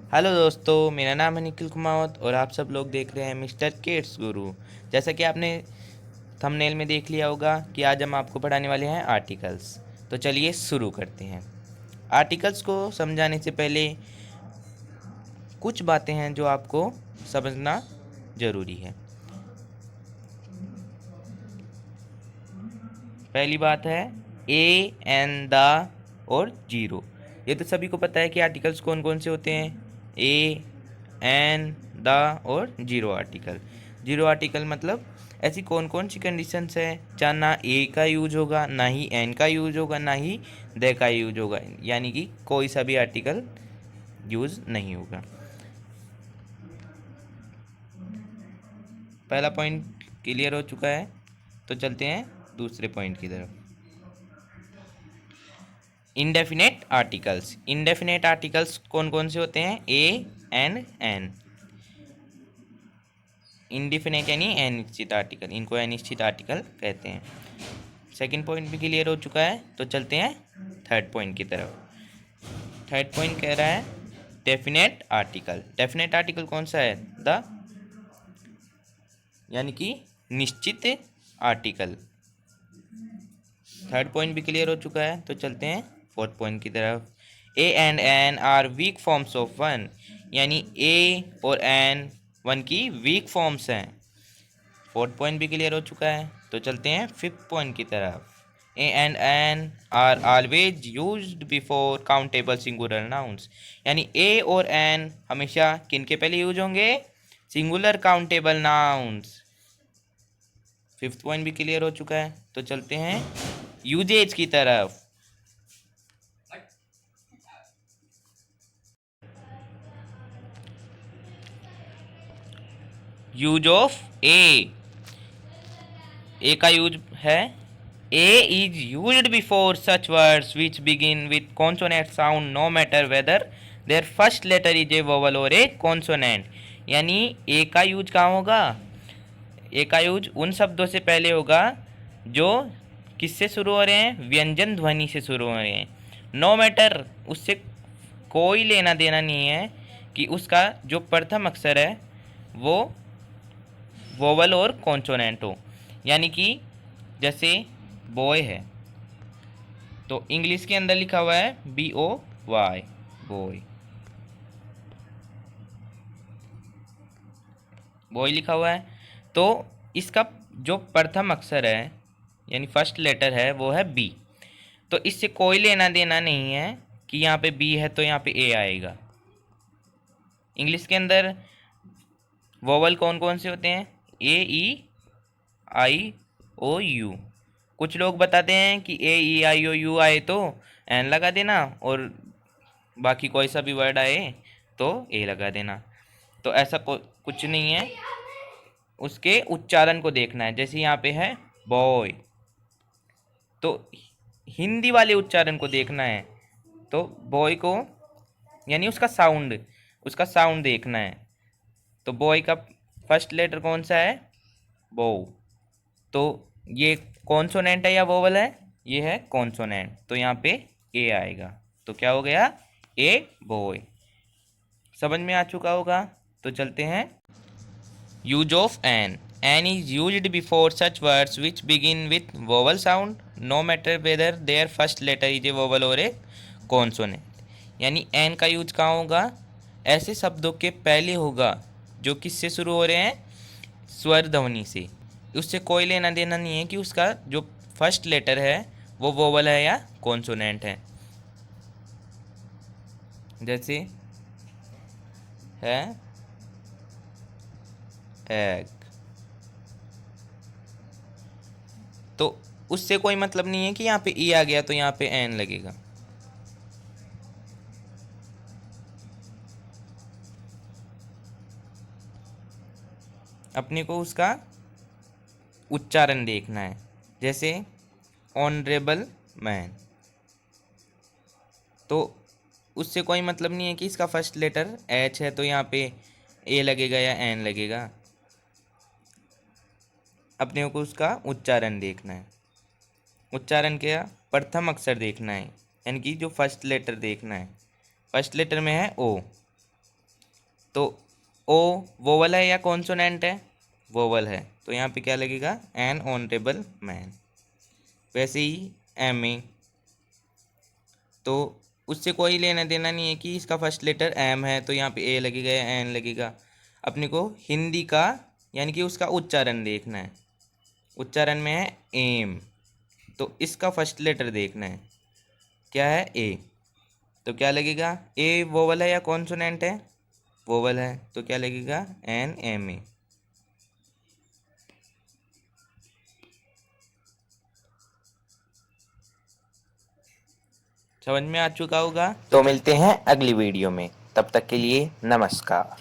Hello दोस्तों, मेरा नाम है निखिल कुमावत और आप सब लोग देख रहे हैं मिस्टर किड्स गुरु। जैसा कि आपने थंबनेल में देख लिया होगा कि आज हम आपको पढ़ाने वाले हैं आर्टिकल्स। तो चलिए शुरू करते हैं। आर्टिकल्स को समझाने से पहले कुछ बातें हैं जो आपको समझना ज़रूरी है। पहली बात है ए एन द और जीरो। ये तो सभी को पता है कि आर्टिकल्स कौन कौन से होते हैं। ए एन द और जीरो आर्टिकल। जीरो आर्टिकल मतलब ऐसी कौन कौन सी कंडीशंस है जहाँ ना ए का यूज होगा, ना ही एन का यूज होगा, ना ही द का यूज होगा, यानी कि कोई सा भी आर्टिकल यूज नहीं होगा। पहला पॉइंट क्लियर हो चुका है, तो चलते हैं दूसरे पॉइंट की तरफ। Indefinite articles. इंडेफिनेट आर्टिकल्स कौन कौन से होते हैं? ए एंड एन। इंडिफिनेट यानी अनिश्चित आर्टिकल, इनको अनिश्चित आर्टिकल कहते हैं। सेकंड पॉइंट भी क्लियर हो चुका है, तो चलते हैं थर्ड पॉइंट की तरफ। थर्ड पॉइंट कह रहा है डेफिनेट आर्टिकल। डेफिनेट आर्टिकल कौन सा है? द, यानी कि निश्चित आर्टिकल। थर्ड पॉइंट भी क्लियर हो चुका है, तो चलते हैं फोर्थ पॉइंट की तरफ। A and an are weak forms of one, यानी ए और एन वन की वीक फॉर्म्स हैं। फोर्थ पॉइंट भी क्लियर हो चुका है, तो चलते हैं फिफ्थ पॉइंट की तरफ। A and an are always used before countable singular nouns, यानी ए और एन हमेशा किन के पहले यूज होंगे? Singular countable nouns. Fifth point भी क्लियर हो चुका है, तो चलते हैं यूजेज की तरफ। यूज ऑफ ए का यूज है a is used before such words which begin with consonant sound no matter whether their first letter is a vowel और ए कॉन्सोनेंट। यानी ए का यूज कहाँ होगा? ए का यूज उन शब्दों से पहले होगा जो किससे शुरू हो रहे हैं? व्यंजन ध्वनि से शुरू हो रहे हैं। नो मैटर, उससे कोई लेना देना नहीं है कि उसका जो प्रथम अक्षर है वो वोवल और कॉन्सोनेंट हो। यानी कि जैसे बॉय है तो इंग्लिश के अंदर लिखा हुआ है BOY, बॉय। बॉय लिखा हुआ है, तो इसका जो प्रथम अक्षर है यानी फर्स्ट लेटर है वो है B। तो इससे कोई लेना देना नहीं है कि यहाँ पे B है तो यहाँ पे A आएगा। इंग्लिश के अंदर वोवल कौन कौन से होते हैं? AEIOU। कुछ लोग बताते हैं कि AEIOU आए तो एन लगा देना और बाकी कोई सा भी वर्ड आए तो ए लगा देना। तो ऐसा कुछ नहीं है, उसके उच्चारण को देखना है। जैसे यहाँ पे है बॉय, तो हिंदी वाले उच्चारण को देखना है। तो बॉय को यानी उसका साउंड देखना है। तो बॉय का फर्स्ट लेटर कौन सा है? बो। तो ये कॉन्सोनेंट है या वोवल है? ये है कॉन्सोनेंट, तो यहाँ पे ए आएगा। तो क्या हो गया? A boy. समझ में आ चुका होगा, तो चलते हैं use of an. An is used before such words which begin with vowel sound no matter whether their first letter is a vowel और ए कॉन्सोनेंट। यानी एन का यूज कहाँ होगा? ऐसे शब्दों के पहले होगा जो किससे शुरू हो रहे हैं? स्वर ध्वनि से। उससे कोई लेना देना नहीं है कि उसका जो फर्स्ट लेटर है वो वोवल है या कॉन्सोनेंट है। जैसे है एग, तो उससे कोई मतलब नहीं है कि यहाँ पे ई आ गया तो यहाँ पे एन लगेगा। अपने को उसका उच्चारण देखना है। जैसे ऑनरेबल मैन, तो उससे कोई मतलब नहीं है कि इसका फर्स्ट लेटर एच है तो यहाँ पे ए लगेगा या एन लगेगा। अपने को उसका उच्चारण देखना है। उच्चारण क्या? प्रथम अक्षर देखना है, यानी कि जो फर्स्ट लेटर देखना है। फर्स्ट लेटर में है ओ, तो ओ वोवल है या कॉन्सोनेंट है? वोवल है, तो यहाँ पे क्या लगेगा? N honourable man. वैसे ही एम ए, तो उससे कोई लेना देना नहीं है कि इसका फर्स्ट लेटर एम है तो यहाँ पे ए लगेगा या एन लगेगा। अपने को हिंदी का यानी कि उसका उच्चारण देखना है। उच्चारण में है एम, तो इसका फर्स्ट लेटर देखना है, क्या है? ए। तो क्या लगेगा? ए वोवल है या कॉन्सोनेंट है? वोवल है, तो क्या लगेगा? An M A. समझ में आ चुका होगा? तो मिलते हैं अगली वीडियो में, तब तक के लिए नमस्कार।